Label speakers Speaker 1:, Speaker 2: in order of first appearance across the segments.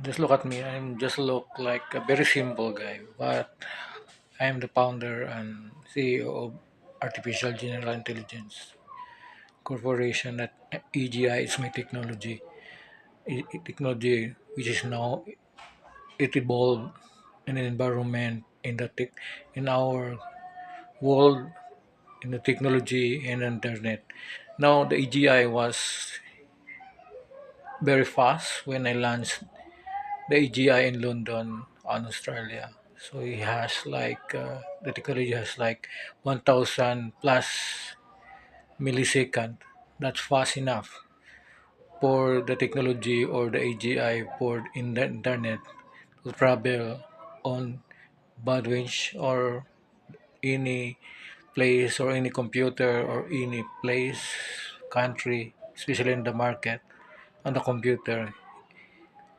Speaker 1: Just look at me. I'm just look like a very simple guy, but I'm the founder and CEO of Artificial General Intelligence Corporation at EGI. It's my technology. Technology which is now it evolved in an environment in in our world in the technology and internet. Now the EGI was very fast when I launched the AGI in London on Australia. So he has the technology has like 1000 plus millisecond. That's fast enough for the technology or the AGI port in the internet to travel on bandwidth or any place or any computer or any place, country, especially in the market on the computer.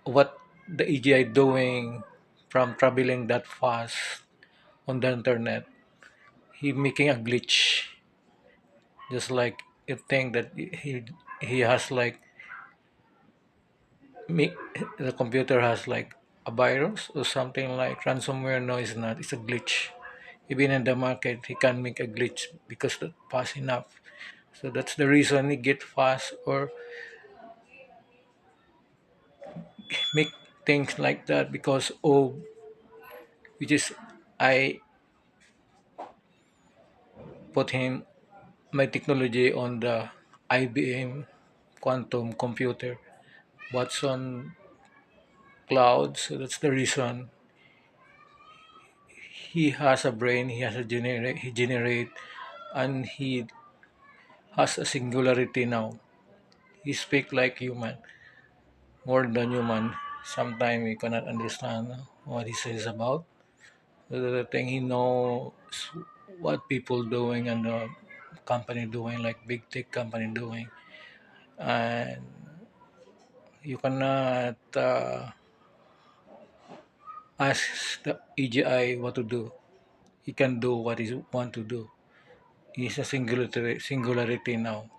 Speaker 1: What the AGI doing from traveling that fast on the internet, he making a glitch, just like you think that he has like make the computer has like a virus or something like ransomware. No, it's not. It's a glitch. Even in the market, he can make a glitch because that fast enough. So that's the reason he get fast or make things like that because of which is I put him my technology on the IBM quantum computer. Watson Cloud. So that's the reason he has a brain. He has a generate. He generate, and he has a singularity now. He speak like human, more than human. Sometimes we cannot understand what he says about. The thing he knows what people doing and the company doing, like big tech company doing, and you cannot ask the AGI what to do. He can do what he want to do. He's a singularity now.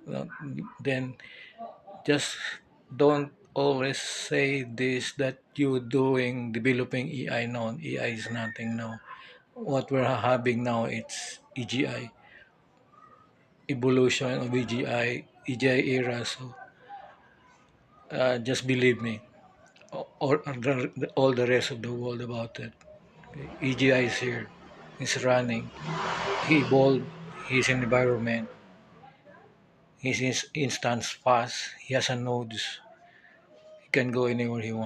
Speaker 1: Uh, Then just don't always say this that you doing developing AI now. AI is nothing now. What we're having now it's EGI evolution of EGI era. So just believe me, or all the rest of the world about it. EGI is here. It's running. He evolved his environment. His instance fast. He has a nodes. He can go anywhere he wants.